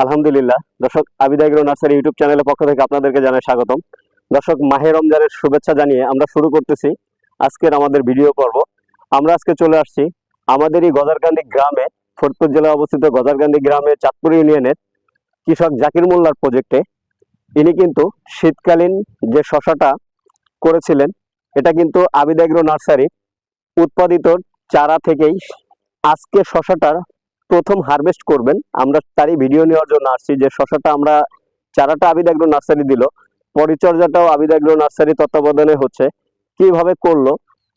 আলহামদুলিল্লাহ। দর্শক, Abid agro nursery YouTube চ্যানেলের পক্ষ থেকে আপনাদেরকে জানাই স্বাগতম। দর্শক, মাহে রমজানের শুভেচ্ছা জানিয়ে আমরা শুরু করতেছি আজকের আমাদের ভিডিও পর্ব। আমরা আজকে চলে আসছি আমাদেরই গজারকান্দি গ্রামে, ফরিদপুর জেলায় অবস্থিত গজারকান্দি গ্রামে চাঁদপুর ইউনিয়নের কৃষক জাকির মোল্লার প্রজেক্টে। ইনি কিন্তু শীতকালীন যে শশাটা করেছিলেন, এটা কিন্তু আবিদ এগ্রো নার্সারি উৎপাদিত চারা থেকেই আজকে শশাটার প্রথম হারভেস্ট করবেন। আমরা তারই ভিডিও নেওয়ার জন্য আসছি যে শশাটা আমরা চারাটা আবিদ এগ্রো নার্সারি দিল, পরিচর্যাটাও আবিদ এগ্রো নার্সারি তত্ত্বাবধানে হচ্ছে, কিভাবে করলো,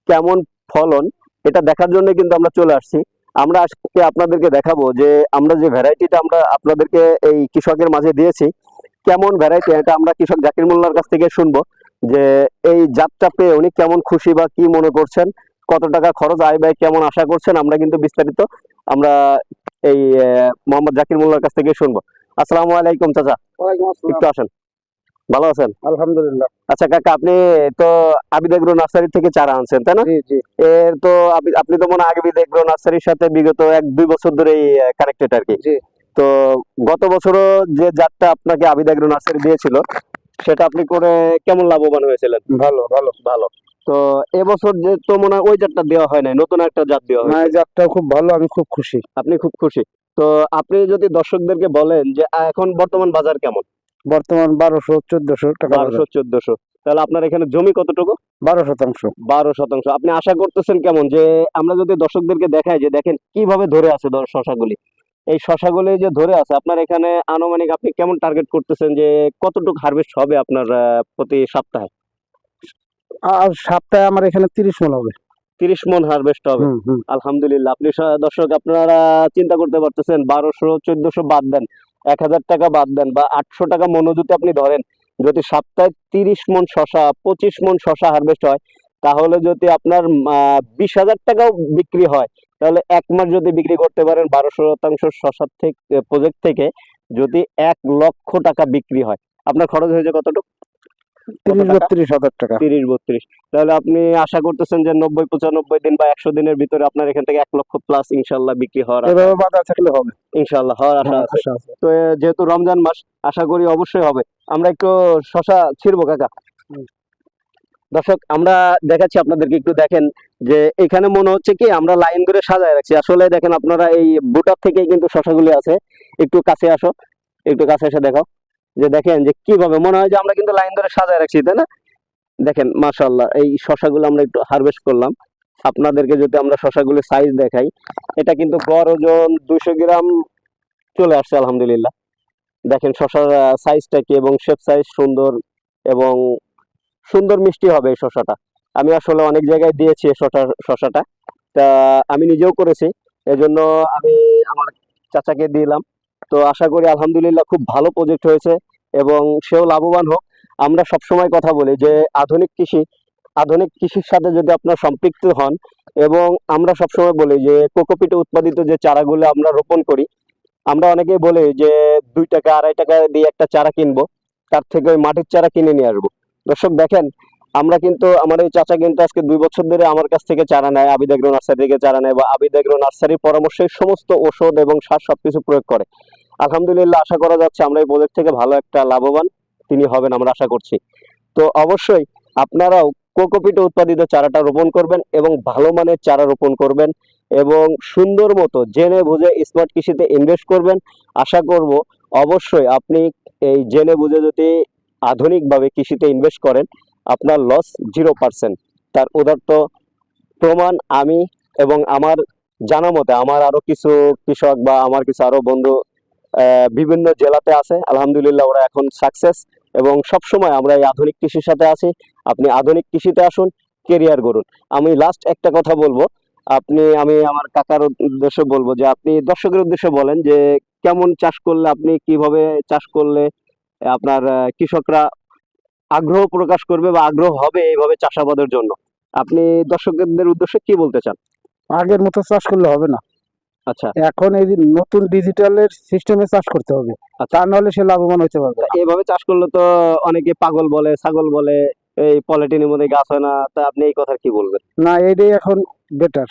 কেমন ফলন, এটা দেখার জন্য কিন্তু আমরা চলে আসছি। আমরা আজকে আপনাদেরকে দেখাবো যে আমরা যে ভ্যারাইটিটা আমরা আপনাদেরকে এই কৃষকের মাঝে দিয়েছি, কেমন ভ্যারাইটি, এটা আমরা কৃষক জাকির মোল্লার কাছ থেকে শুনবো যে এই জাতটা পেয়ে উনি কেমন খুশি বা কি মনে করছেন, কত টাকা খরচ, আয় ব্যয় কেমন আশা করছেন, আমরা কিন্তু বিস্তারিত আমরা এই মোহাম্মদ জাকির মোল্লার কাছ থেকে শুনবো। আসসালামু আলাইকুম চাচা। ওয়ালাইকুম আসসালাম। একটু আসেন, ভালো আছেন? আলহামদুলিল্লাহ। আচ্ছা কাকা, আপনি তো আবিদ এগ্রো নার্সারি থেকে চারা আনছেন, তাই না? জি জি এর তো আপনি তো মনে হয় আবিদ এগ্রো নার্সারির সাথে বিগত 1-2 বছর ধরেই কানেক্টেড আর কি। জি তো গত বছরও যে জাতটা আপনাকে আবিদ এগ্রো নার্সারি দিয়েছিল, সেটা আপনি করে কেমন লাভবান হয়েছিলেন? ভালো ভালো। ভালো। তো এবছর যে তো মনে হয় ওই জাতটা দেওয়া হয় নাই, নতুন একটা জাত দেওয়া না, হয়েছে। এই জাতটাও খুব ভালো, আমি খুব খুশি। আপনি খুব খুশি। তো আপনি যদি দর্শকদেরকে বলেন যে এখন বর্তমান বাজার কেমন? বর্তমান 1200-1400 টাকা বাজার। 1200-1400। তাহলে আপনার এখানে জমি কতটুকু? 12%। 12%। আপনি আশা করতেছেন কেমন যে আমরা যদি দর্শকদেরকে দেখাই যে দেখেন কিভাবে ধরে আছে শশাগুলি, এই শশাগুলি যে ধরে আছে, আপনার এখানে আনুমানিক আপনি কেমন টার্গেট করতেছেন যে কতটুকু হারভেস্ট হবে আপনার প্রতি সপ্তাহে? আর সপ্তাহে আমার এখানে 30 মণ হবে। 30 মণ হারভেস্ট হবে। আলহামদুলিল্লাহ। আপনি দর্শক, আপনারা চিন্তা করতে পারতেছেন, 1200-1400 বাদ দেন, 1000 টাকা বাদ দেন, বা 800 টাকা মণও যদি আপনি ধরেন, যদি সপ্তাহে 30 মণ শশা, 25 মণ শশা হারভেস্ট হয়, তাহলে যদি আপনার 20,000 টাকাও বিক্রি হয়, তাহলে 1 মাস যদি বিক্রি করতে পারেন 12% শশার থেকে প্রজেক্ট থেকে, যদি 1 লক্ষ টাকা বিক্রি হয়, আপনার খরচ হয়েছে কতটুকু? 30-32 হাজার টাকা। 30-32। তাহলে আপনি আশা করতেছেন যে 90-95 দিন বা 100 দিনের ভিতরে আপনার এখান থেকে 1 লক্ষ প্লাস ইনশাল্লাহ বিক্রি হওয়ার এভাবে বাজার থাকলে হবে। ইনশাল্লাহ হওয়ার আশা হ্যাঁ, আছে। আশা আছে। তো যেহেতু রমজান মাস, আশা করি অবশ্যই হবে। আমরা একটু শশা ছিড়বো কাকা। দর্শক, আমরা দেখাচ্ছি আপনাদেরকে, একটু দেখেন যে এখানে মনে হচ্ছে কি আমরা লাইন ধরে সাজায় রাখছি। আসলে দেখেন আপনারা, এই বুটার থেকেই কিন্তু শশাগুলি আছে। একটু কাছে আসো, একটু কাছে এসে দেখাও যে দেখেন যে কিভাবে মনে হয় যে আমরা কিন্তু লাইন ধরে সাজায় রাখছি, তাই না? দেখেন মাশাআল্লাহ, এই শশাগুলো আমরা একটু হারভেস্ট করলাম। আপনাদেরকে যদি আমরা শশাগুলো সাইজ দেখাই, এটা কিন্তু গড় ওজন 200 গ্রাম চলে আসছে আলহামদুলিল্লাহ। দেখেন শশার সাইজটা কি, এবং শেপ সাইজ সুন্দর, এবং সুন্দর মিষ্টি হবে এই শশাটা। আমি আসলে অনেক জায়গায় দিয়েছি এই শশাটা, তা আমি নিজেও করেছি, এজন্য আমি আমার চাচাকে দিলাম। তো আশা করি আলহামদুলিল্লাহ খুব ভালো প্রজেক্ট হয়েছে, এবং সেও লাভবান হোক। আমরা সবসময় কথা বলি যে আধুনিক কৃষির সাথে যদি আপনার সম্পৃক্ত হন, এবং আমরা সবসময় বলি যে কোকোপিটে উৎপাদিত যে চারাগুলো আমরা রোপণ করি, আমরা অনেকেই বলি যে 2 টাকা 2.5 টাকা দিয়ে একটা চারা কিনবো, তার থেকে ওই মাটির চারা কিনে নিয়ে আসবো। দর্শক দেখেন, আমরা কিন্তু, আমার এই চাচা কিন্তু আজকে 2 বছর ধরে আমার কাছ থেকে চারা নেয়, আবিদ এগ্রো নার্সারি থেকে চারা নেয়, বা আবিদ এগ্রো নার্সারির পরামর্শে সমস্ত ওষুধ এবং সার সবকিছু প্রয়োগ করে। আলহামদুলিল্লাহ, আশা করা যাচ্ছে আমরা এই প্রজেক্ট থেকে ভালো একটা লাভবান তিনি হবেন, আমরা আশা করছি। তো অবশ্যই আপনারাও কোকোপিটে উৎপাদিত চারাটা রোপণ করবেন, এবং ভালো মানের চারা রোপণ করবেন, এবং সুন্দর মতো জেনে বুঝে স্মার্ট কৃষিতে ইনভেস্ট করবেন। আশা করব অবশ্যই আপনি এই জেনে বুঝে যদি আধুনিকভাবে কৃষিতে ইনভেস্ট করেন, আপনার লস 0%। তার উদাত্ত প্রমাণ আমি, এবং আমার জানা মতে আমার আরো কিছু কৃষক বা আমার কিছু আরো বন্ধু বিভিন্ন জেলাতে আছে, আলহামদুলিল্লাহ ওরা এখন সাকসেস, এবং সব সময় আমরা এই আধুনিক কৃষির সাথে আছি। আপনি আধুনিক কৃষিতে আসুন, কেরিয়ার গড়ুন। আমি লাস্ট একটা কথা বলবো, আমি আমার কাকার উদ্দেশ্যে বলবো যে আপনি দর্শকের উদ্দেশ্যে বলেন যে কেমন চাষ করলে, আপনি কিভাবে চাষ করলে আপনার কৃষকরা আগ্রহ প্রকাশ করবে বা আগ্রহ হবে এইভাবে চাষাবাদের জন্য, আপনি দর্শকদের উদ্দেশ্যে কি বলতে চান? আগের মতো চাষ করলে হবে না। আচ্ছা, এখন এই যে নতুন ডিজিটালের সিস্টেমে চাষ করতে হবে, তা নাহলে সে লাভবান হতে পারবে না। এইভাবে চাষ করলে তো অনেকে পাগল বলে, ছাগল বলে, এই পলিটিনের মধ্যে গাছ হয় না, তা আপনি এই কথা কি বলবেন? না, এটাই এখন বেটার।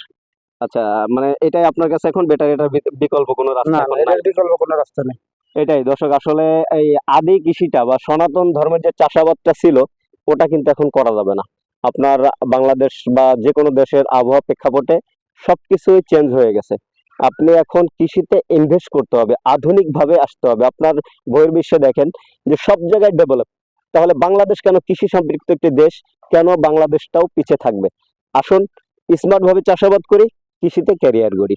আচ্ছা, মানে এটাই আপনার কাছে এখন বেটার, এটার বিকল্প কোনো রাস্তা না না, এখন নাই? এটার বিকল্প কোনো রাস্তা নেই। এটাই দর্শক, আসলে এই আদি কৃষিটা বা সনাতন ধর্মের যে চাষাবাদটা ছিল ওটা কিন্তু এখন করা যাবে না। আপনার বাংলাদেশ বা যে কোনো দেশের আবহাওয়া প্রেক্ষাপটে সবকিছুই চেঞ্জ হয়ে গেছে। আপনি এখন কৃষিতে ইনভেস্ট করতে হবে, আধুনিক ভাবে আসতে হবে। আপনার বহির্বিশ্বে দেখেন যে সব জায়গায় ডেভেলপ, তাহলে বাংলাদেশ কেন কৃষি সম্পৃক্ত একটি দেশ, কেন বাংলাদেশটাও পিছিয়ে থাকবে? আসুন স্মার্ট ভাবে চাষাবাদ করি, কৃষিতে ক্যারিয়ার গড়ি।